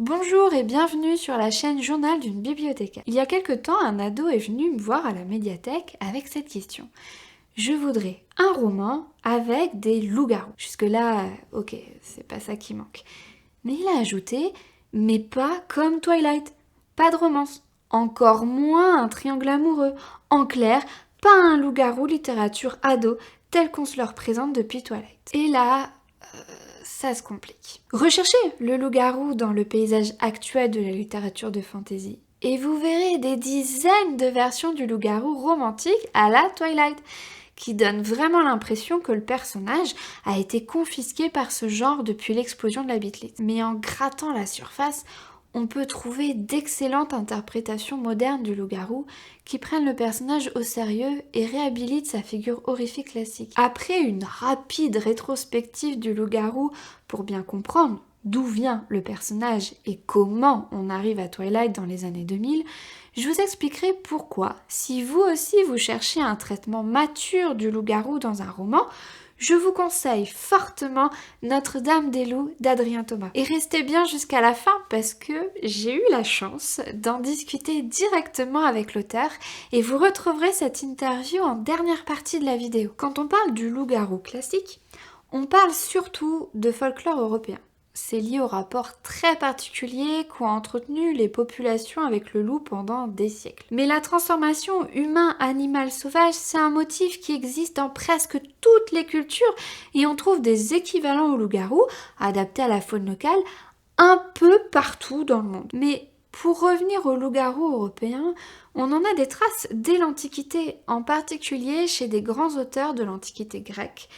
Bonjour et bienvenue sur la chaîne Journal d'une bibliothécaire. Il y a quelque temps, un ado est venu me voir à la médiathèque avec cette question. Je voudrais un roman avec des loups-garous. Jusque-là, ok, c'est pas ça qui manque. Mais il a ajouté, mais pas comme Twilight. Pas de romance. Encore moins un triangle amoureux. En clair, pas un loup-garou littérature ado tel qu'on se le représente depuis Twilight. Et là, ça se complique. Recherchez le loup-garou dans le paysage actuel de la littérature de fantasy et vous verrez des dizaines de versions du loup-garou romantique à la Twilight, qui donnent vraiment l'impression que le personnage a été confisqué par ce genre depuis l'explosion de la Beatles. Mais en grattant la surface, on peut trouver d'excellentes interprétations modernes du loup-garou qui prennent le personnage au sérieux et réhabilitent sa figure horrifique classique. Après une rapide rétrospective du loup-garou pour bien comprendre d'où vient le personnage et comment on arrive à Twilight dans les années 2000, je vous expliquerai pourquoi, si vous aussi vous cherchez un traitement mature du loup-garou dans un roman, je vous conseille fortement Notre-Dame des Loups d'Adrien Thomas. Et restez bien jusqu'à la fin parce que j'ai eu la chance d'en discuter directement avec l'auteur et vous retrouverez cette interview en dernière partie de la vidéo. Quand on parle du loup-garou classique, on parle surtout de folklore européen. C'est lié au rapport très particulier qu'ont entretenu les populations avec le loup pendant des siècles. Mais la transformation humain-animal-sauvage, c'est un motif qui existe dans presque toutes les cultures et on trouve des équivalents au loup-garou, adaptés à la faune locale, un peu partout dans le monde. Mais pour revenir au loup-garou européen, on en a des traces dès l'Antiquité, en particulier chez des grands auteurs de l'Antiquité grecque.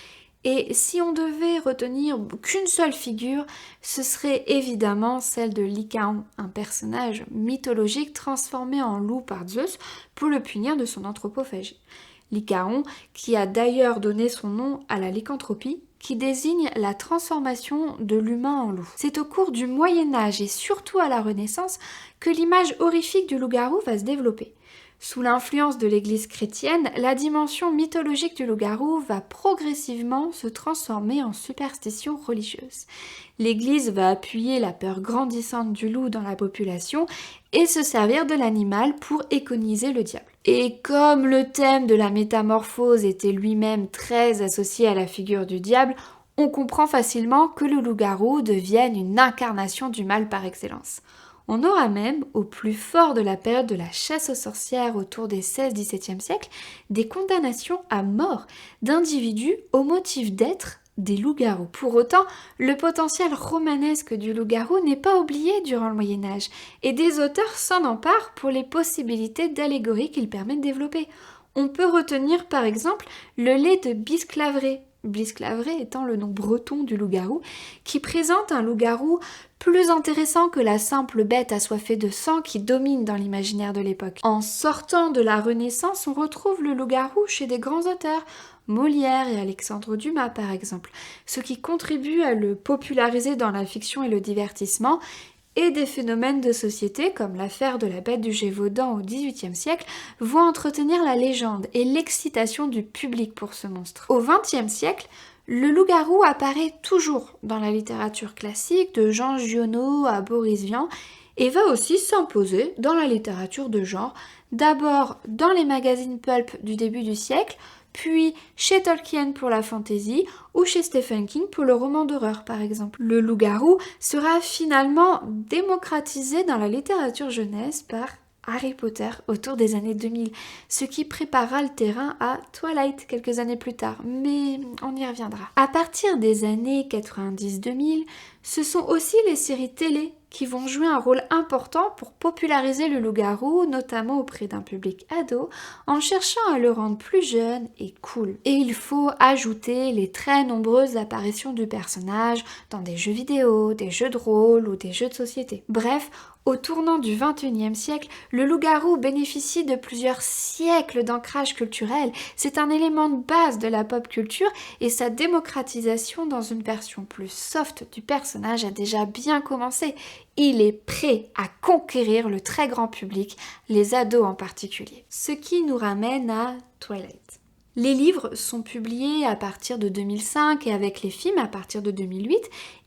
Et si on devait retenir qu'une seule figure, ce serait évidemment celle de Lycaon, un personnage mythologique transformé en loup par Zeus pour le punir de son anthropophagie. Lycaon, qui a d'ailleurs donné son nom à la lycanthropie, qui désigne la transformation de l'humain en loup. C'est au cours du Moyen-Âge et surtout à la Renaissance que l'image horrifique du loup-garou va se développer. Sous l'influence de l'Église chrétienne, la dimension mythologique du loup-garou va progressivement se transformer en superstition religieuse. L'Église va appuyer la peur grandissante du loup dans la population et se servir de l'animal pour iconiser le diable. Et comme le thème de la métamorphose était lui-même très associé à la figure du diable, on comprend facilement que le loup-garou devienne une incarnation du mal par excellence. On aura même, au plus fort de la période de la chasse aux sorcières autour des 16-17e siècles, des condamnations à mort d'individus au motif d'être des loups-garous. Pour autant, le potentiel romanesque du loup-garou n'est pas oublié durant le Moyen-Âge, et des auteurs s'en emparent pour les possibilités d'allégorie qu'il permet de développer. On peut retenir par exemple le lait de Bisclaveret, Bisclaveret étant le nom breton du loup-garou, qui présente un loup-garou plus intéressant que la simple bête assoiffée de sang qui domine dans l'imaginaire de l'époque. En sortant de la Renaissance, on retrouve le loup-garou chez des grands auteurs, Molière et Alexandre Dumas par exemple, ce qui contribue à le populariser dans la fiction et le divertissement, et des phénomènes de société comme l'affaire de la bête du Gévaudan au XVIIIe siècle vont entretenir la légende et l'excitation du public pour ce monstre. Au XXe siècle, le loup-garou apparaît toujours dans la littérature classique, de Jean Giono à Boris Vian, et va aussi s'imposer dans la littérature de genre, d'abord dans les magazines pulp du début du siècle, puis chez Tolkien pour la fantasy ou chez Stephen King pour le roman d'horreur par exemple. Le loup-garou sera finalement démocratisé dans la littérature jeunesse par Harry Potter autour des années 2000, ce qui préparera le terrain à Twilight quelques années plus tard, mais on y reviendra. À partir des années 90-2000, ce sont aussi les séries télé qui vont jouer un rôle important pour populariser le loup-garou, notamment auprès d'un public ado, en cherchant à le rendre plus jeune et cool. Et il faut ajouter les très nombreuses apparitions du personnage dans des jeux vidéo, des jeux de rôle ou des jeux de société. Bref, au tournant du XXIe siècle, le loup-garou bénéficie de plusieurs siècles d'ancrage culturel. C'est un élément de base de la pop culture et sa démocratisation dans une version plus soft du personnage a déjà bien commencé. Il est prêt à conquérir le très grand public, les ados en particulier. Ce qui nous ramène à Twilight. Les livres sont publiés à partir de 2005 et avec les films à partir de 2008,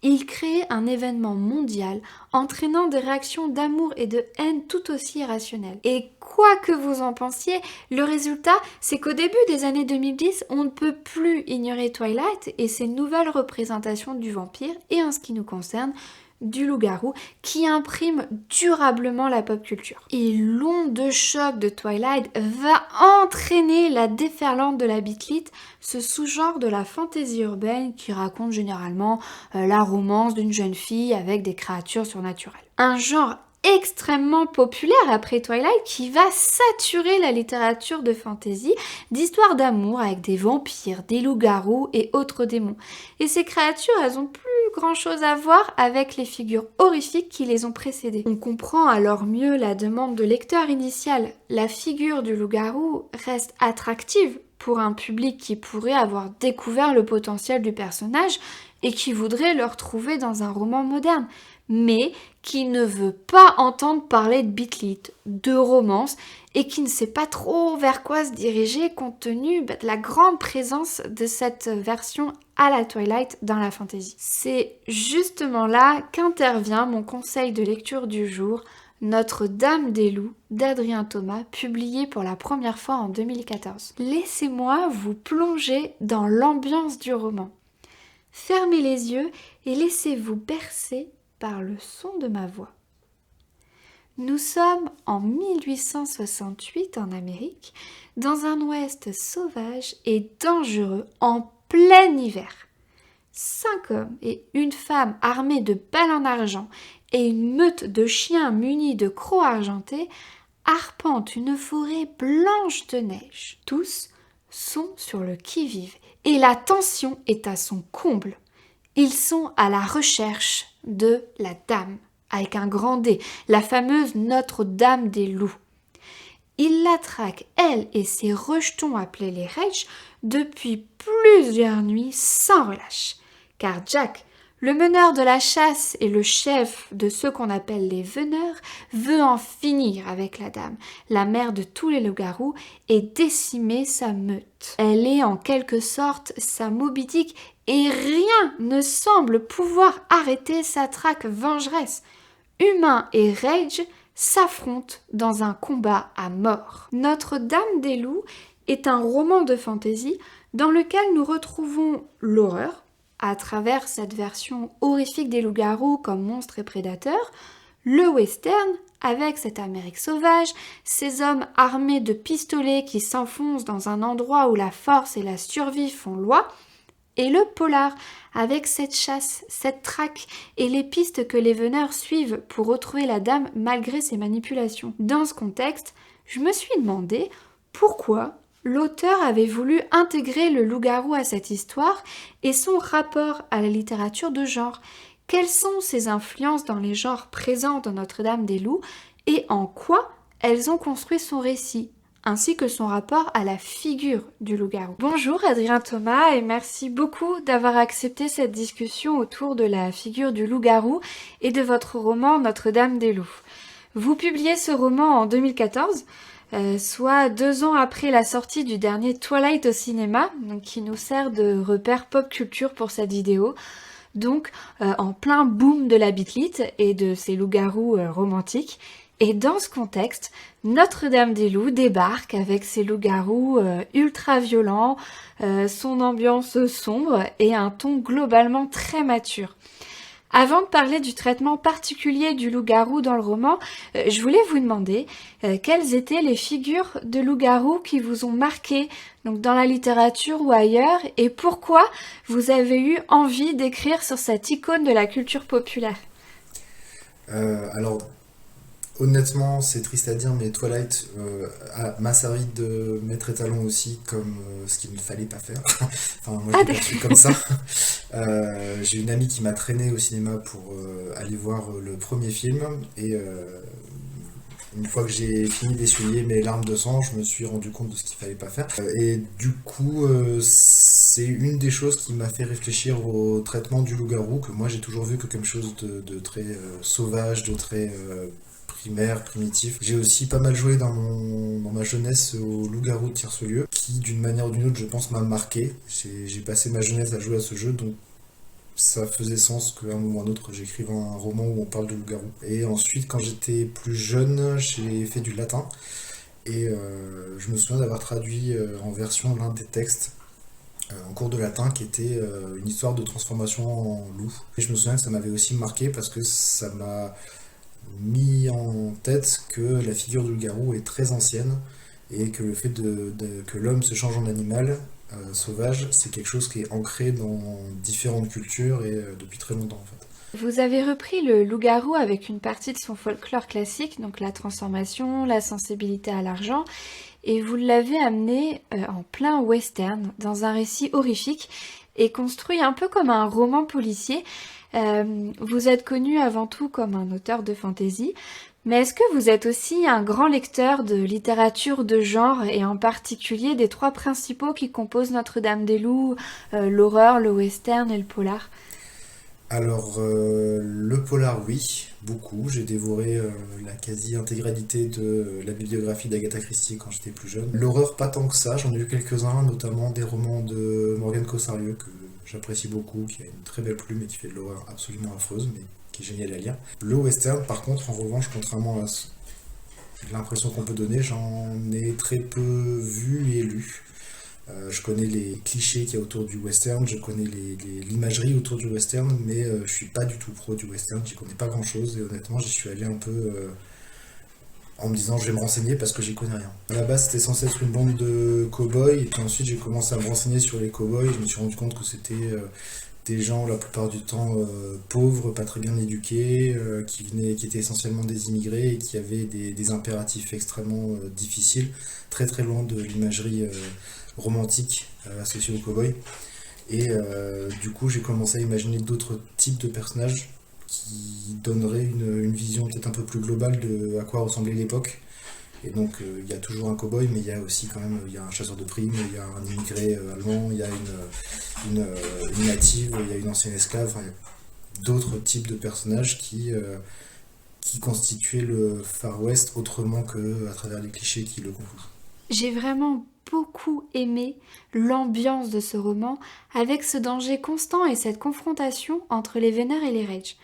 ils créent un événement mondial entraînant des réactions d'amour et de haine tout aussi irrationnelles. Et quoi que vous en pensiez, le résultat, c'est qu'au début des années 2010, on ne peut plus ignorer Twilight et ses nouvelles représentations du vampire et en ce qui nous concerne, du loup-garou qui imprime durablement la pop culture. Et l'onde de choc de Twilight va entraîner la déferlante de la Beat-Lit, ce sous-genre de la fantaisie urbaine qui raconte généralement la romance d'une jeune fille avec des créatures surnaturelles. Un genre extrêmement populaire après Twilight qui va saturer la littérature de fantasy d'histoires d'amour avec des vampires, des loups-garous et autres démons. Et ces créatures, elles ont plus grand chose à voir avec les figures horrifiques qui les ont précédées. On comprend alors mieux la demande de lecteur initiale. La figure du loup-garou reste attractive pour un public qui pourrait avoir découvert le potentiel du personnage et qui voudrait le retrouver dans un roman moderne, mais qui ne veut pas entendre parler de Beat-Lit, de romance, et qui ne sait pas trop vers quoi se diriger compte tenu de la grande présence de cette version à la Twilight dans la fantasy. C'est justement là qu'intervient mon conseil de lecture du jour, Notre-Dame des Loups d'Adrien Thomas, publié pour la première fois en 2014. Laissez-moi vous plonger dans l'ambiance du roman. Fermez les yeux et laissez-vous bercer par le son de ma voix. Nous sommes en 1868 en Amérique, dans un ouest sauvage et dangereux en plein hiver. 5 hommes et une femme armés de balles en argent et une meute de chiens munis de crocs argentés arpentent une forêt blanche de neige. Tous sont sur le qui-vive et la tension est à son comble. Ils sont à la recherche de la dame, avec un grand D, la fameuse Notre-Dame des Loups. Ils la traquent, elle et ses rejetons appelés les Rage, depuis plusieurs nuits sans relâche. Car Jack, le meneur de la chasse et le chef de ceux qu'on appelle les veneurs, veut en finir avec la dame, la mère de tous les loups-garous, et décimer sa meute. Elle est en quelque sorte sa Moby Dick et rien ne semble pouvoir arrêter sa traque vengeresse. Humains et Rage s'affrontent dans un combat à mort. Notre-Dame des Loups est un roman de fantasy dans lequel nous retrouvons l'horreur, à travers cette version horrifique des loups-garous comme monstres et prédateurs, le western, avec cette Amérique sauvage, ces hommes armés de pistolets qui s'enfoncent dans un endroit où la force et la survie font loi, et le polar, avec cette chasse, cette traque et les pistes que les veneurs suivent pour retrouver la dame malgré ses manipulations. Dans ce contexte, je me suis demandé pourquoi l'auteur avait voulu intégrer le loup-garou à cette histoire et son rapport à la littérature de genre. Quelles sont ses influences dans les genres présents dans Notre-Dame des Loups et en quoi elles ont construit son récit, ainsi que son rapport à la figure du loup-garou. Bonjour Adrien Thomas et merci beaucoup d'avoir accepté cette discussion autour de la figure du loup-garou et de votre roman Notre-Dame des Loups. Vous publiez ce roman en 2014, soit 2 ans après la sortie du dernier Twilight au cinéma, donc qui nous sert de repère pop culture pour cette vidéo. Donc en plein boom de la Beat-Lit et de ces loups-garous romantiques. Et dans ce contexte, Notre-Dame des Loups débarque avec ses loups-garous ultra violents, son ambiance sombre et un ton globalement très mature. Avant de parler du traitement particulier du loup-garou dans le roman, je voulais vous demander quelles étaient les figures de loup-garou qui vous ont marqué donc dans la littérature ou ailleurs et pourquoi vous avez eu envie d'écrire sur cette icône de la culture populaire. Alors, honnêtement, c'est triste à dire, mais Twilight m'a servi de maître étalon aussi, comme ce qu'il ne fallait pas faire. Enfin, moi, je l'ai perçu comme ça. J'ai une amie qui m'a traîné au cinéma pour aller voir le premier film, et une fois que j'ai fini d'essuyer mes larmes de sang, je me suis rendu compte de ce qu'il fallait pas faire. Et du coup, c'est une des choses qui m'a fait réfléchir au traitement du loup-garou, que moi j'ai toujours vu que quelque chose de très sauvage, de très primaire, primitif. J'ai aussi pas mal joué dans ma jeunesse au Loup-garou de Tire-Saulieu, qui d'une manière ou d'une autre, je pense, m'a marqué. J'ai passé ma jeunesse à jouer à ce jeu, donc ça faisait sens qu'à un moment ou un autre, j'écrive un roman où on parle de loup-garou. Et ensuite, quand j'étais plus jeune, j'ai fait du latin. Et je me souviens d'avoir traduit en version l'un des textes en cours de latin qui était une histoire de transformation en loup. Et je me souviens que ça m'avait aussi marqué parce que ça m'a mis en tête que la figure du loup-garou est très ancienne et que le fait que l'homme se change en animal sauvage, c'est quelque chose qui est ancré dans différentes cultures et depuis très longtemps en fait. Vous avez repris le loup-garou avec une partie de son folklore classique, donc la transformation, la sensibilité à l'argent, et vous l'avez amené en plein western, dans un récit horrifique, et construit un peu comme un roman policier. Vous êtes connu avant tout comme un auteur de fantasy, mais est-ce que vous êtes aussi un grand lecteur de littérature de genre, et en particulier des trois principaux qui composent Notre-Dame-des-Loups, l'horreur, le western et le polar? Alors, le polar, oui, beaucoup. J'ai dévoré la quasi-intégralité de la bibliographie d'Agatha Christie quand j'étais plus jeune. L'horreur, pas tant que ça. J'en ai lu quelques-uns, notamment des romans de Morgane Cossarieu, que j'apprécie beaucoup, qui a une très belle plume et qui fait de l'horreur absolument affreuse, mais qui est génial à lire. Le western, par contre, en revanche, contrairement à l'impression qu'on peut donner, j'en ai très peu vu et lu. Je connais les clichés qu'il y a autour du western, je connais l'imagerie autour du western, mais je suis pas du tout pro du western, j'y connais pas grand chose et honnêtement j'y suis allé un peu en me disant je vais me renseigner parce que j'y connais rien. À la base c'était censé être une bande de cow-boys et puis ensuite j'ai commencé à me renseigner sur les cow-boys, je me suis rendu compte que c'était des gens la plupart du temps pauvres, pas très bien éduqués, qui étaient essentiellement des immigrés et qui avaient des impératifs extrêmement difficiles, très très loin de l'imagerie romantique associée au cow-boy. Et du coup, j'ai commencé à imaginer d'autres types de personnages qui donneraient une vision peut-être un peu plus globale de à quoi ressemblait l'époque. Et donc, il y a toujours un cow-boy, mais il y a aussi quand même il y a un chasseur de primes, il y a un immigré allemand, il y a une native, il y a une ancienne esclave, enfin, il y a d'autres types de personnages qui constituaient le Far West autrement qu'à travers les clichés qui le composent. J'ai vraiment beaucoup aimé l'ambiance de ce roman, avec ce danger constant et cette confrontation entre les Vénères et les Rage.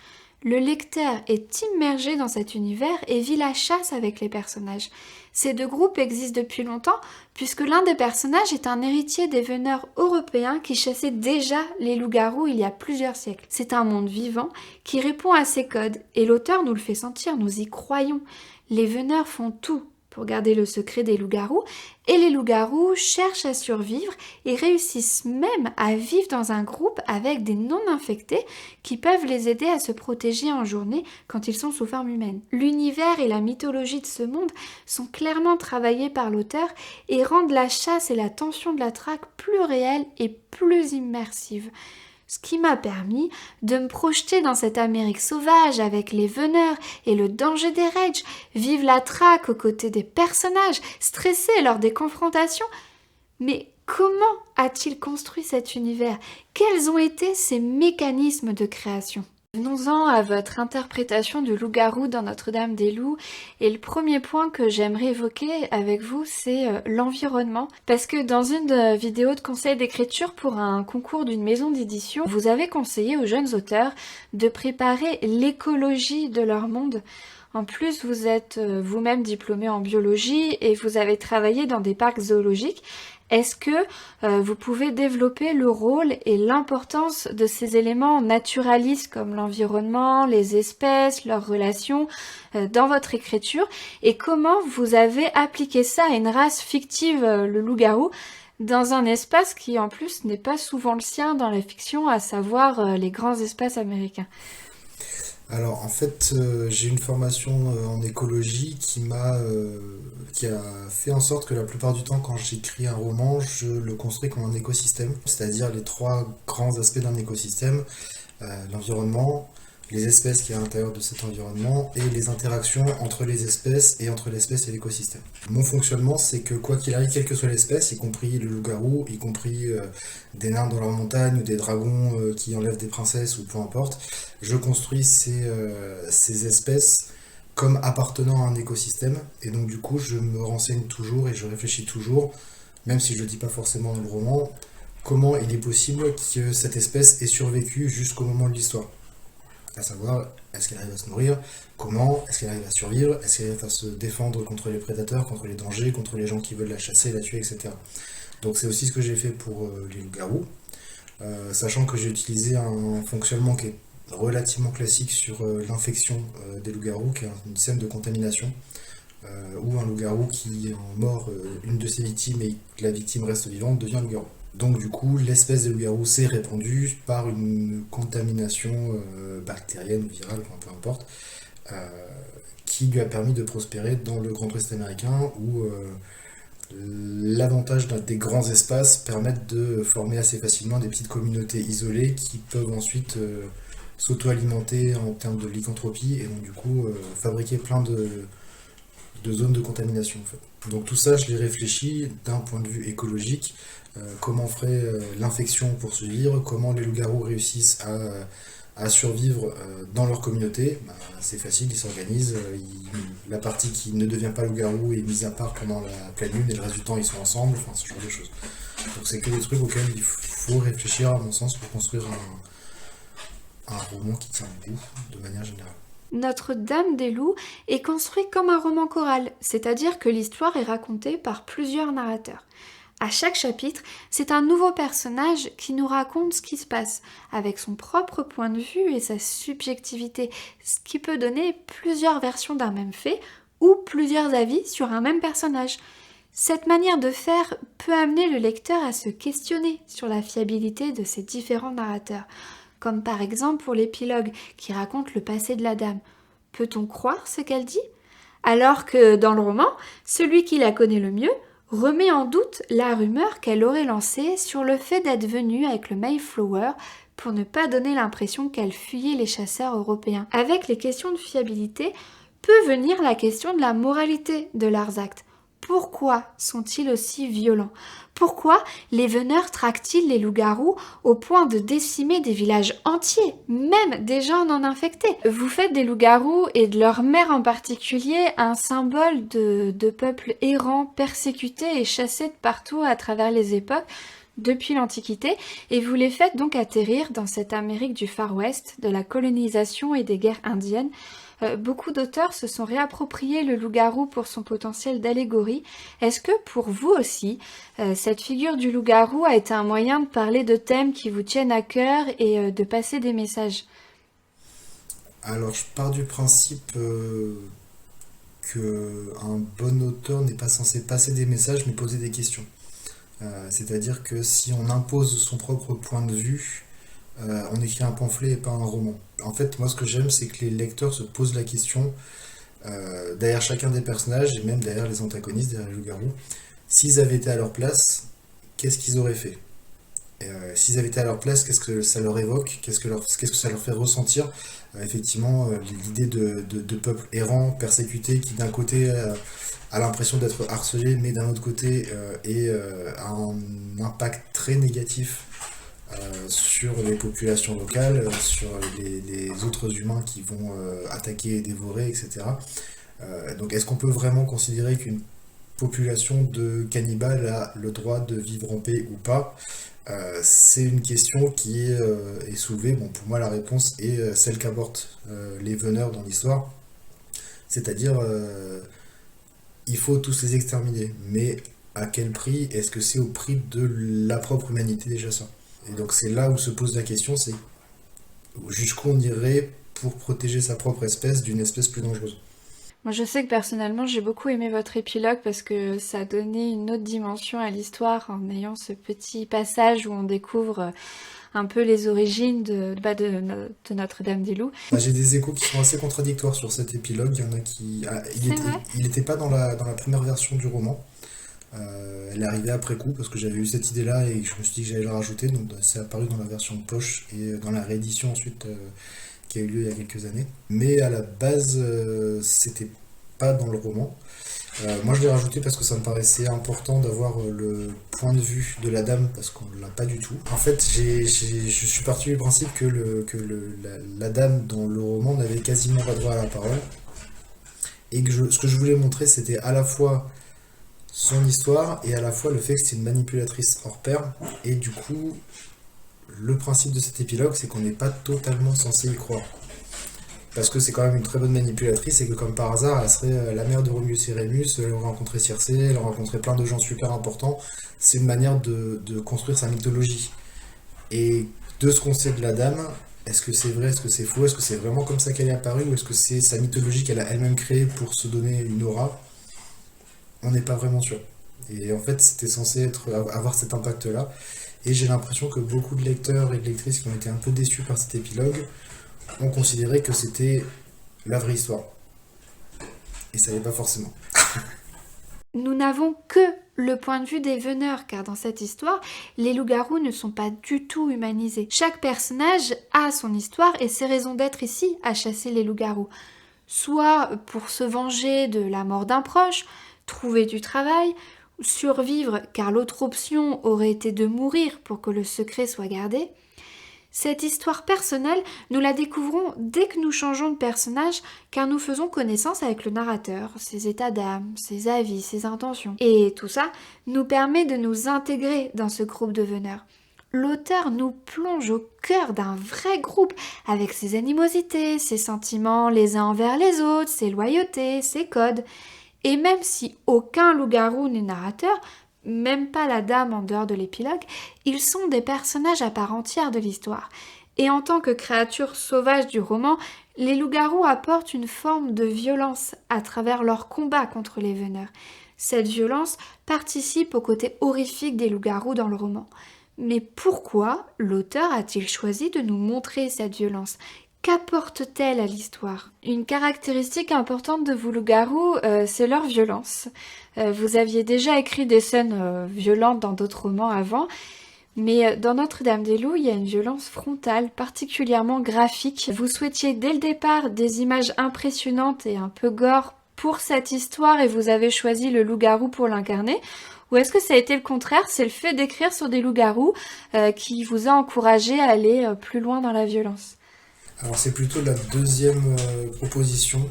Le lecteur est immergé dans cet univers et vit la chasse avec les personnages. Ces deux groupes existent depuis longtemps, puisque l'un des personnages est un héritier des veneurs européens qui chassaient déjà les loups-garous il y a plusieurs siècles. C'est un monde vivant qui répond à ces codes, et l'auteur nous le fait sentir, nous y croyons. Les veneurs font tout pour garder le secret des loups-garous, et les loups-garous cherchent à survivre et réussissent même à vivre dans un groupe avec des non-infectés qui peuvent les aider à se protéger en journée quand ils sont sous forme humaine. L'univers et la mythologie de ce monde sont clairement travaillés par l'auteur et rendent la chasse et la tension de la traque plus réelles et plus immersives. Ce qui m'a permis de me projeter dans cette Amérique sauvage avec les veneurs et le danger des rages, vivre la traque aux côtés des personnages, stressés lors des confrontations. Mais comment a-t-il construit cet univers? Quels ont été ses mécanismes de création? Venons-en à votre interprétation du loup-garou dans Notre-Dame-des-Loups. Et le premier point que j'aimerais évoquer avec vous, c'est l'environnement. Parce que dans une vidéo de conseil d'écriture pour un concours d'une maison d'édition, vous avez conseillé aux jeunes auteurs de préparer l'écologie de leur monde. En plus, vous êtes vous-même diplômé en biologie et vous avez travaillé dans des parcs zoologiques. Est-ce que vous pouvez développer le rôle et l'importance de ces éléments naturalistes comme l'environnement, les espèces, leurs relations dans votre écriture et comment vous avez appliqué ça à une race fictive, le loup-garou, dans un espace qui en plus n'est pas souvent le sien dans la fiction, à savoir les grands espaces américains? Alors en fait, j'ai une formation en écologie qui a fait en sorte que la plupart du temps, quand j'écris un roman, je le construis comme un écosystème, c'est-à-dire les trois grands aspects d'un écosystème, l'environnement, les espèces qui y a à l'intérieur de cet environnement et les interactions entre les espèces et entre l'espèce et l'écosystème. Mon fonctionnement, c'est que quoi qu'il arrive, quelle que soit l'espèce, y compris le loup-garou, y compris des nains dans leur montagne ou des dragons qui enlèvent des princesses ou peu importe, je construis ces espèces comme appartenant à un écosystème. Et donc du coup, je me renseigne toujours et je réfléchis toujours, même si je ne le dis pas forcément dans le roman, comment il est possible que cette espèce ait survécu jusqu'au moment de l'histoire. À savoir, est-ce qu'elle arrive à se nourrir, comment, est-ce qu'elle arrive à survivre, est-ce qu'elle arrive à se défendre contre les prédateurs, contre les dangers, contre les gens qui veulent la chasser, la tuer, etc. Donc c'est aussi ce que j'ai fait pour les loups-garous, sachant que j'ai utilisé un fonctionnement qui est relativement classique sur l'infection des loups-garous, qui est une scène de contamination, où un loup-garou qui en mord une de ses victimes et que la victime reste vivante devient loup-garou. Donc du coup, l'espèce de loup-garou s'est répandue par une contamination bactérienne ou virale, enfin, peu importe, euh, qui lui a permis de prospérer dans le Grand Ouest américain, où l'avantage des grands espaces permettent de former assez facilement des petites communautés isolées qui peuvent ensuite s'auto-alimenter en termes de lycanthropie et donc du coup fabriquer plein de zones de contamination en fait. Donc tout ça, je l'ai réfléchi d'un point de vue écologique, comment ferait l'infection pour survivre, comment les loups-garous réussissent à survivre dans leur communauté. Bah, c'est facile, ils s'organisent, la partie qui ne devient pas loup-garou est mise à part pendant la pleine lune et le reste du temps ils sont ensemble, enfin ce genre de choses. Donc c'est que des trucs auxquels il faut réfléchir à mon sens pour construire un roman qui tient le goût de manière générale. Notre-Dame des Loups est construit comme un roman choral, c'est-à-dire que l'histoire est racontée par plusieurs narrateurs. À chaque chapitre, c'est un nouveau personnage qui nous raconte ce qui se passe, avec son propre point de vue et sa subjectivité, ce qui peut donner plusieurs versions d'un même fait ou plusieurs avis sur un même personnage. Cette manière de faire peut amener le lecteur à se questionner sur la fiabilité de ces différents narrateurs, comme par exemple pour l'épilogue qui raconte le passé de la dame. Peut-on croire ce qu'elle dit ? Alors que dans le roman, celui qui la connaît le mieux remet en doute la rumeur qu'elle aurait lancée sur le fait d'être venue avec le Mayflower pour ne pas donner l'impression qu'elle fuyait les chasseurs européens. Avec les questions de fiabilité peut venir la question de la moralité de leurs actes. Pourquoi sont-ils aussi violents ? Pourquoi les veneurs traquent-ils les loups-garous au point de décimer des villages entiers, même des gens non infectés ? Vous faites des loups-garous et de leur mère en particulier un symbole de peuples errants, persécutés et chassés de partout à travers les époques depuis l'Antiquité, et vous les faites donc atterrir dans cette Amérique du Far West, de la colonisation et des guerres indiennes. Beaucoup d'auteurs se sont réappropriés le loup-garou pour son potentiel d'allégorie. Est-ce que pour vous aussi, cette figure du loup-garou a été un moyen de parler de thèmes qui vous tiennent à cœur et de passer des messages ? Alors je pars du principe qu'un bon auteur n'est pas censé passer des messages mais poser des questions. C'est-à-dire que si on impose son propre point de vue, on écrit un pamphlet et pas un roman. En fait, moi ce que j'aime, c'est que les lecteurs se posent la question, derrière chacun des personnages, et même derrière les antagonistes, derrière les loups-garous, s'ils avaient été à leur place, qu'est-ce qu'ils auraient fait ? S'ils avaient été à leur place, qu'est-ce que ça leur évoque ? Qu'est-ce que ça leur fait ressentir ? Effectivement, l'idée de peuples errants, persécutés, qui d'un côté a l'impression d'être harcelés, mais d'un autre côté a un impact très négatif sur les populations locales, sur les autres humains qui vont attaquer et dévorer, etc. Donc est-ce qu'on peut vraiment considérer qu'une population de cannibales a le droit de vivre en paix ou pas ? C'est une question qui est soulevée. Bon, pour moi, la réponse est celle qu'apportent les veneurs dans l'histoire, c'est-à-dire il faut tous les exterminer, mais à quel prix ? Est-ce que c'est au prix de la propre humanité des chasseurs ? Et donc c'est là où se pose la question, c'est jusqu'où on irait pour protéger sa propre espèce d'une espèce plus dangereuse. Moi, je sais que personnellement, j'ai beaucoup aimé votre épilogue parce que ça a donné une autre dimension à l'histoire en ayant ce petit passage où on découvre un peu les origines de Notre-Dame des Loups. J'ai des échos qui sont assez contradictoires sur cet épilogue. Il y en a qui... il n'était pas dans la première version du roman. Elle est arrivée après coup parce que j'avais eu cette idée-là et je me suis dit que j'allais le rajouter. Donc c'est apparu dans la version poche et dans la réédition ensuite qui a eu lieu il y a quelques années. Mais à la base, c'était pas dans le roman. Moi je l'ai rajouté parce que ça me paraissait important d'avoir le point de vue de la dame parce qu'on ne l'a pas du tout. En fait, je suis parti du principe que la dame dans le roman n'avait quasiment pas droit à la parole. et que ce que je voulais montrer, c'était à la fois son histoire et à la fois le fait que c'est une manipulatrice hors pair. Et du coup, le principe de cet épilogue, c'est qu'on n'est pas totalement censé y croire. Parce que c'est quand même une très bonne manipulatrice et que comme par hasard, elle serait la mère de Romulus et Rémus, elle aurait rencontré Circé, elle aurait rencontré plein de gens super importants. C'est une manière de construire sa mythologie. Et de ce qu'on sait de la dame, est-ce que c'est vrai, est-ce que c'est faux, est-ce que c'est vraiment comme ça qu'elle est apparue, ou est-ce que c'est sa mythologie qu'elle a elle-même créée pour se donner une aura? On n'est pas vraiment sûr. Et en fait, c'était censé avoir cet impact-là. Et j'ai l'impression que beaucoup de lecteurs et de lectrices qui ont été un peu déçus par cet épilogue ont considéré que c'était la vraie histoire. Et ça n'est pas forcément. Nous n'avons que le point de vue des veneurs, car dans cette histoire, les loups-garous ne sont pas du tout humanisés. Chaque personnage a son histoire et ses raisons d'être ici à chasser les loups-garous. Soit pour se venger de la mort d'un proche, trouver du travail, survivre car l'autre option aurait été de mourir pour que le secret soit gardé. Cette histoire personnelle, nous la découvrons dès que nous changeons de personnage, car nous faisons connaissance avec le narrateur, ses états d'âme, ses avis, ses intentions. Et tout ça nous permet de nous intégrer dans ce groupe de veneurs. L'auteur nous plonge au cœur d'un vrai groupe, avec ses animosités, ses sentiments les uns envers les autres, ses loyautés, ses codes. Et même si aucun loup-garou n'est narrateur, même pas la dame en dehors de l'épilogue, ils sont des personnages à part entière de l'histoire. Et en tant que créatures sauvages du roman, les loups-garous apportent une forme de violence à travers leur combat contre les veneurs. Cette violence participe au côté horrifique des loups-garous dans le roman. Mais pourquoi l'auteur a-t-il choisi de nous montrer cette violence ? Qu'apporte-t-elle à l'histoire ? Une caractéristique importante de vos loups-garous, c'est leur violence. Vous aviez déjà écrit des scènes violentes dans d'autres romans avant, mais dans Notre-Dame-des-Loups, il y a une violence frontale, particulièrement graphique. Vous souhaitiez dès le départ des images impressionnantes et un peu gore pour cette histoire et vous avez choisi le loup-garou pour l'incarner ? Ou est-ce que ça a été le contraire, c'est le fait d'écrire sur des loups-garous qui vous a encouragé à aller plus loin dans la violence ? Alors c'est plutôt la deuxième proposition,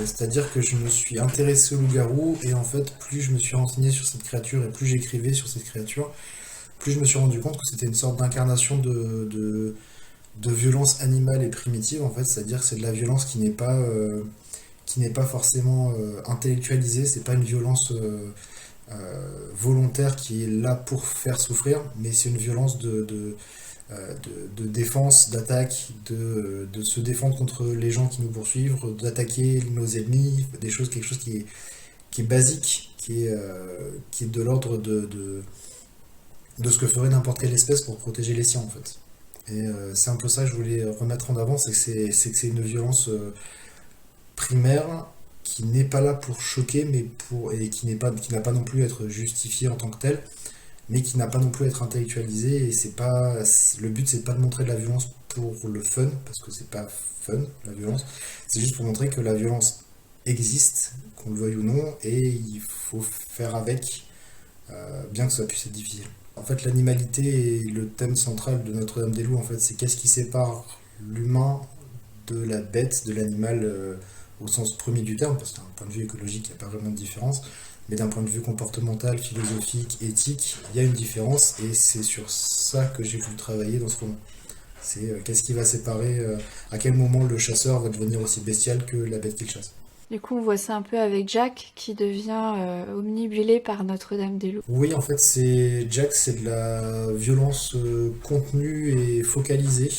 c'est-à-dire que je me suis intéressé au loup-garou et en fait plus je me suis renseigné sur cette créature et plus j'écrivais sur cette créature, plus je me suis rendu compte que c'était une sorte d'incarnation de violence animale et primitive en fait, c'est-à-dire que c'est de la violence qui n'est pas forcément intellectualisée, c'est pas une violence volontaire qui est là pour faire souffrir, mais c'est une violence de défense, d'attaque, de se défendre contre les gens qui nous poursuivent, d'attaquer nos ennemis, quelque chose qui est basique, qui est de l'ordre de ce que ferait n'importe quelle espèce pour protéger les siens en fait. Et c'est un peu ça que je voulais remettre en avant, c'est que c'est une violence primaire qui n'est pas là pour choquer, et qui n'a pas non plus à être justifiée en tant que telle, mais qui n'a pas non plus à être intellectualisée. Et le but, c'est pas de montrer de la violence pour le fun, parce que c'est pas fun la violence, c'est juste pour montrer que la violence existe, qu'on le veuille ou non, et il faut faire avec, bien que ça puisse être difficile. En fait, l'animalité est le thème central de Notre-Dame-des-Loups. En fait, c'est qu'est-ce qui sépare l'humain de la bête, de l'animal, au sens premier du terme, parce que d'un point de vue écologique, il n'y a pas vraiment de différence, mais d'un point de vue comportemental, philosophique, éthique, il y a une différence, et c'est sur ça que j'ai voulu travailler dans ce roman. C'est qu'est-ce qui va séparer, à quel moment le chasseur va devenir aussi bestial que la bête qu'il chasse. Du coup, on voit ça un peu avec Jack qui devient omnibulé par Notre-Dame-des-Loups. Oui, en fait, Jack, c'est de la violence contenue et focalisée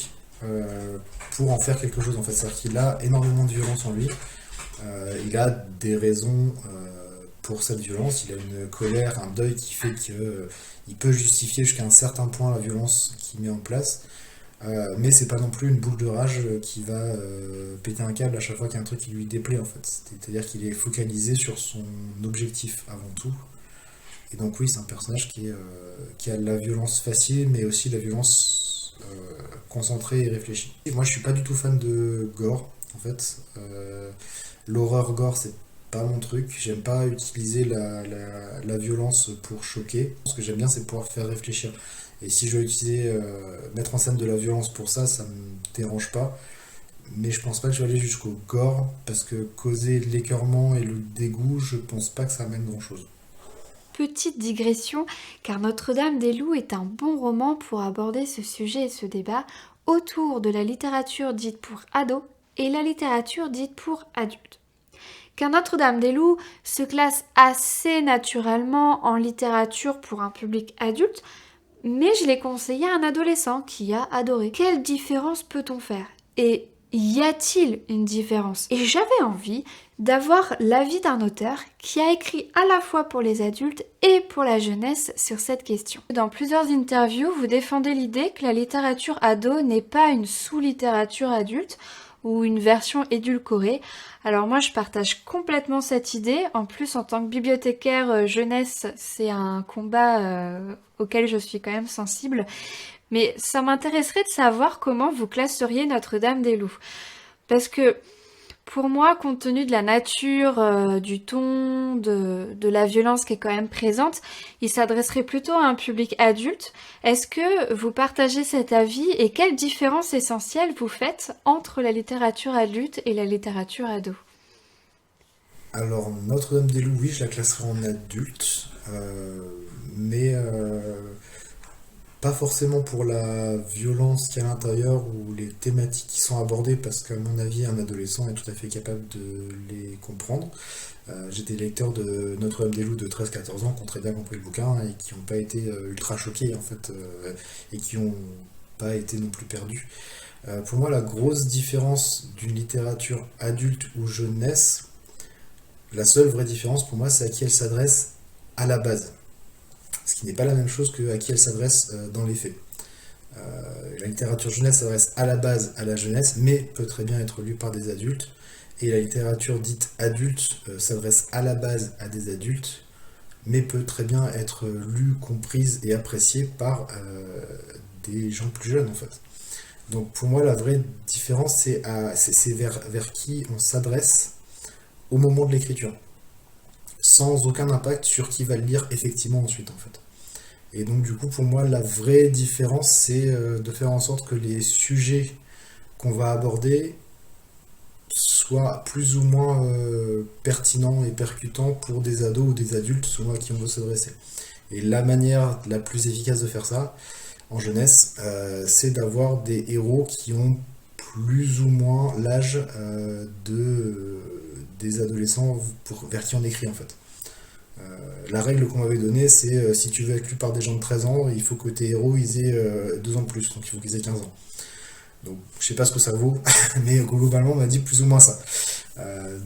pour en faire quelque chose. En fait, c'est-à-dire qu'il a énormément de violence en lui. Il a des raisons pour cette violence. Il a une colère, un deuil qui fait qu'il peut justifier jusqu'à un certain point la violence qu'il met en place. Mais c'est pas non plus une boule de rage qui va péter un câble à chaque fois qu'il y a un truc qui lui déplaît en fait. C'est-à-dire qu'il est focalisé sur son objectif avant tout. Et donc oui, c'est un personnage qui a de la violence facile, mais aussi de la violence concentrée et réfléchie. Et moi je suis pas du tout fan de gore en fait. L'horreur gore c'est pas mon truc. J'aime pas utiliser la violence pour choquer. Ce que j'aime bien c'est pouvoir faire réfléchir. Et si je veux utiliser, mettre en scène de la violence pour ça, ça me dérange pas. mais je pense pas que je vais aller jusqu'au gore, parce que causer l'écœurement et le dégoût, je pense pas que ça amène grand chose. Petite digression, car Notre-Dame des Loups est un bon roman pour aborder ce sujet et ce débat autour de la littérature dite pour ados et la littérature dite pour adultes. Car Notre-Dame des Loups se classe assez naturellement en littérature pour un public adulte, mais je l'ai conseillé à un adolescent qui a adoré. Quelle différence peut-on faire? Et y a-t-il une différence? Et j'avais envie d'avoir l'avis d'un auteur qui a écrit à la fois pour les adultes et pour la jeunesse sur cette question. Dans plusieurs interviews, vous défendez l'idée que la littérature ado n'est pas une sous-littérature adulte ou une version édulcorée. Alors moi je partage complètement cette idée. En plus en tant que bibliothécaire jeunesse, c'est un combat auquel je suis quand même sensible. Mais ça m'intéresserait de savoir comment vous classeriez Notre-Dame des Loups. Parce que pour moi, compte tenu de la nature, du ton, de la violence qui est quand même présente, il s'adresserait plutôt à un public adulte. Est-ce que vous partagez cet avis et quelle différence essentielle vous faites entre la littérature adulte et la littérature ado? Alors, Notre-Dame-des-Loups, oui, je la classerai en adulte, mais pas forcément pour la violence qu'il y a à l'intérieur ou les thématiques qui sont abordées, parce qu'à mon avis, un adolescent est tout à fait capable de les comprendre. J'étais lecteur de Notre-Dame-des-Loups de 13-14 ans qui ont très bien compris le bouquin et qui n'ont pas été ultra choqués, en fait, et qui n'ont pas été non plus perdus. Pour moi, la grosse différence d'une littérature adulte ou jeunesse, la seule vraie différence pour moi, c'est à qui elle s'adresse à la base. Ce qui n'est pas la même chose que à qui elle s'adresse dans les faits. La littérature jeunesse s'adresse à la base à la jeunesse, mais peut très bien être lue par des adultes. Et la littérature dite adulte s'adresse à la base à des adultes, mais peut très bien être lue, comprise et appréciée par des gens plus jeunes en fait. Donc pour moi la vraie différence c'est vers qui on s'adresse au moment de l'écriture, sans aucun impact sur qui va le lire effectivement ensuite en fait. Et donc du coup pour moi la vraie différence c'est de faire en sorte que les sujets qu'on va aborder soient plus ou moins pertinents et percutants pour des ados ou des adultes selon à qui on veut s'adresser. Et la manière la plus efficace de faire ça en jeunesse, c'est d'avoir des héros qui ont plus ou moins l'âge des adolescents vers qui on écrit en fait. La règle qu'on m'avait donnée, c'est si tu veux être lu par des gens de 13 ans, il faut que tes héros ils aient 2 ans de plus, donc il faut qu'ils aient 15 ans. Donc je sais pas ce que ça vaut, mais globalement on m'a dit plus ou moins ça.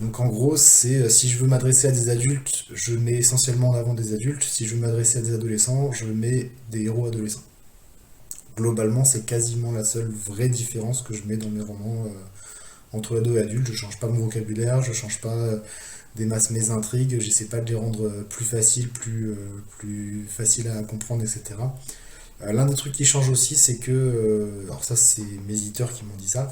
Donc en gros, c'est si je veux m'adresser à des adultes, je mets essentiellement en avant des adultes. Si je veux m'adresser à des adolescents, je mets des héros adolescents. Globalement, c'est quasiment la seule vraie différence que je mets dans mes romans entre ado et adulte. Je change pas mon vocabulaire, je change pas des masses mes intrigues, j'essaie pas de les rendre plus faciles, plus faciles à comprendre, etc. L'un des trucs qui change aussi, c'est que, alors ça c'est mes éditeurs qui m'ont dit ça,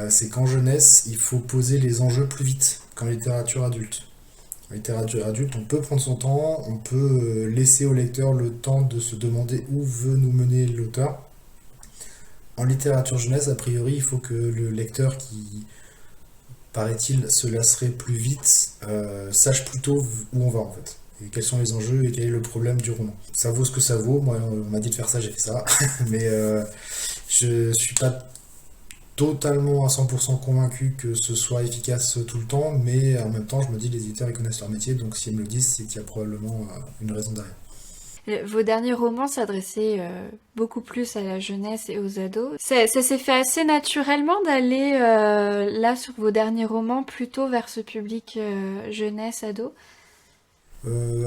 c'est qu'en jeunesse, il faut poser les enjeux plus vite qu'en littérature adulte. En littérature adulte, on peut prendre son temps, on peut laisser au lecteur le temps de se demander où veut nous mener l'auteur. En littérature jeunesse, a priori, il faut que le lecteur qui, paraît-il, se lasserait plus vite, sache plutôt où on va en fait. Et quels sont les enjeux et quel est le problème du roman. Ça vaut ce que ça vaut, moi on m'a dit de faire ça, j'ai fait ça, mais je suis pas totalement à 100% convaincu que ce soit efficace tout le temps, mais en même temps je me dis les éditeurs ils connaissent leur métier, donc s'ils me le disent c'est qu'il y a probablement une raison derrière. Vos derniers romans s'adressaient beaucoup plus à la jeunesse et aux ados. Ça s'est fait assez naturellement d'aller là sur vos derniers romans plutôt vers ce public jeunesse-ado.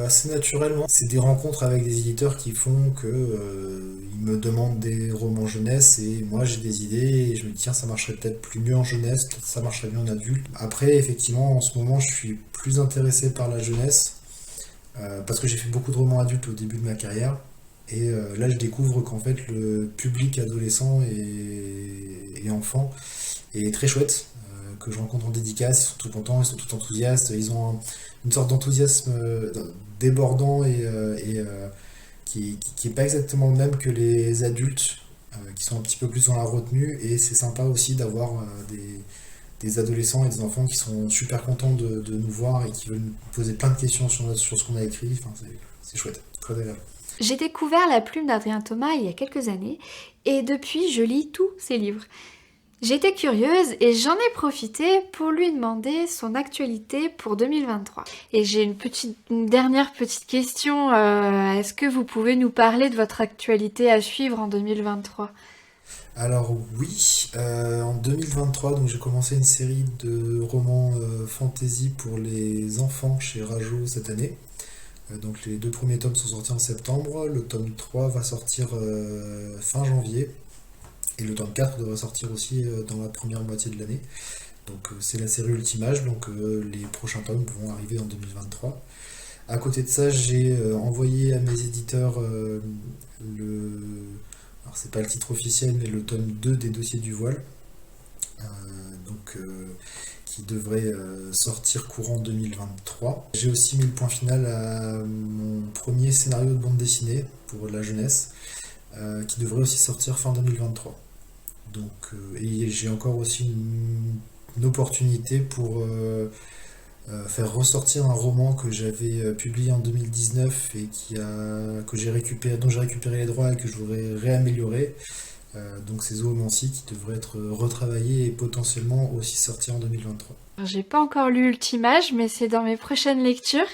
Assez naturellement. C'est des rencontres avec des éditeurs qui font que ils me demandent des romans jeunesse et moi j'ai des idées et je me dis tiens ça marcherait peut-être plus mieux en jeunesse, peut-être ça marcherait mieux en adulte. Après effectivement en ce moment je suis plus intéressé par la jeunesse parce que j'ai fait beaucoup de romans adultes au début de ma carrière et là je découvre qu'en fait le public adolescent et enfant est très chouette. Que je rencontre en dédicace, ils sont tout contents, ils sont tout enthousiastes, ils ont une sorte d'enthousiasme débordant et qui est pas exactement le même que les adultes qui sont un petit peu plus dans la retenue, et c'est sympa aussi d'avoir des adolescents et des enfants qui sont super contents de nous voir et qui veulent nous poser plein de questions sur ce qu'on a écrit. Enfin, c'est chouette, très agréable. J'ai découvert La Plume d'Adrien Thomas il y a quelques années et depuis je lis tous ses livres. J'étais curieuse et j'en ai profité pour lui demander son actualité pour 2023. Et j'ai une dernière petite question. Est-ce que vous pouvez nous parler de votre actualité à suivre en 2023? Alors oui, en 2023, donc j'ai commencé une série de romans fantasy pour les enfants chez Rajo cette année. Donc les 2 premiers tomes sont sortis en septembre, le tome 3 va sortir fin janvier, et le tome 4 devrait sortir aussi dans la première moitié de l'année. Donc c'est la série Ultimage, donc les prochains tomes vont arriver en 2023. À côté de ça, j'ai envoyé à mes éditeurs alors c'est pas le titre officiel, mais le tome 2 des Dossiers du voile, euh, donc qui devrait sortir courant 2023. J'ai aussi mis le point final à mon premier scénario de bande dessinée pour la jeunesse, qui devrait aussi sortir fin 2023. Donc, et j'ai encore aussi une opportunité pour faire ressortir un roman que j'avais publié en 2019 et dont j'ai récupéré les droits et que je voudrais réaméliorer. Donc c'est Zoomancy qui devrait être retravaillé et potentiellement aussi sortir en 2023. J'ai pas encore lu Ultimage, mais c'est dans mes prochaines lectures.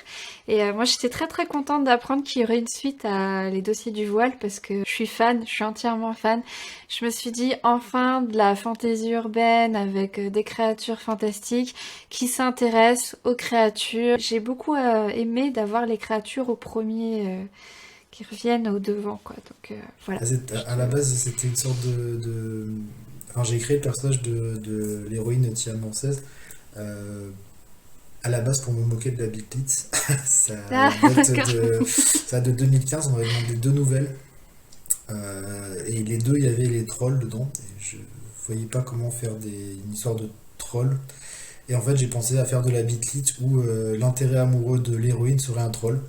Et moi, j'étais très très contente d'apprendre qu'il y aurait une suite à Les Dossiers du voile parce que je suis fan, je suis entièrement fan. Je me suis dit enfin de la fantaisie urbaine avec des créatures fantastiques qui s'intéressent aux créatures. J'ai beaucoup aimé d'avoir les créatures au premier qui reviennent au devant, quoi. Donc voilà. À la base, c'était une sorte Enfin, j'ai créé le personnage de l'héroïne Tia Manses. À la base pour me moquer de la Big Tits. ça date de 2015, on m'avait demandé 2 nouvelles. Et les 2, il y avait les trolls dedans. Et je voyais pas comment faire une histoire de troll. Et en fait, j'ai pensé à faire de la Big Tits où l'intérêt amoureux de l'héroïne serait un troll.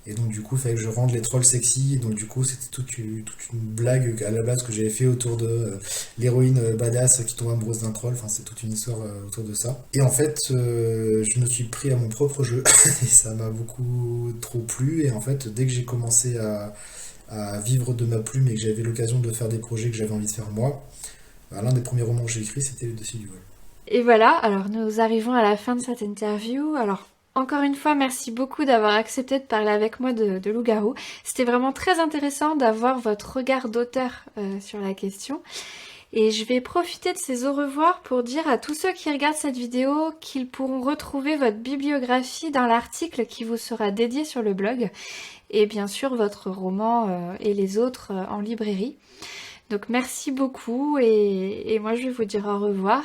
Et donc du coup, il fallait que je rende les trolls sexy. Et donc du coup, c'était toute une blague à la base que j'avais fait autour de l'héroïne badass qui tombe amoureuse d'un troll. Enfin, c'est toute une histoire autour de ça. Et en fait, je me suis pris à mon propre jeu. Et ça m'a beaucoup trop plu. Et en fait, dès que j'ai commencé à vivre de ma plume et que j'avais l'occasion de faire des projets que j'avais envie de faire moi, l'un des premiers romans que j'ai écrit, c'était Le Dossier du vol. Et voilà, alors nous arrivons à la fin de cette interview. Alors encore une fois, merci beaucoup d'avoir accepté de parler avec moi de loup-garou. C'était vraiment très intéressant d'avoir votre regard d'auteur sur la question. Et je vais profiter de ces au revoir pour dire à tous ceux qui regardent cette vidéo qu'ils pourront retrouver votre bibliographie dans l'article qui vous sera dédié sur le blog. Et bien sûr votre roman et les autres en librairie. Donc merci beaucoup et moi je vais vous dire au revoir.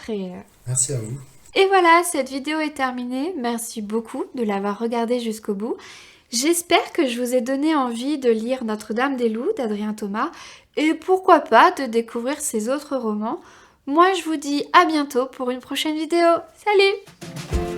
Merci à vous. Et voilà, cette vidéo est terminée. Merci beaucoup de l'avoir regardée jusqu'au bout. J'espère que je vous ai donné envie de lire Notre-Dame-des-Loups d'Adrien Thomas et pourquoi pas de découvrir ses autres romans. Moi, je vous dis à bientôt pour une prochaine vidéo. Salut!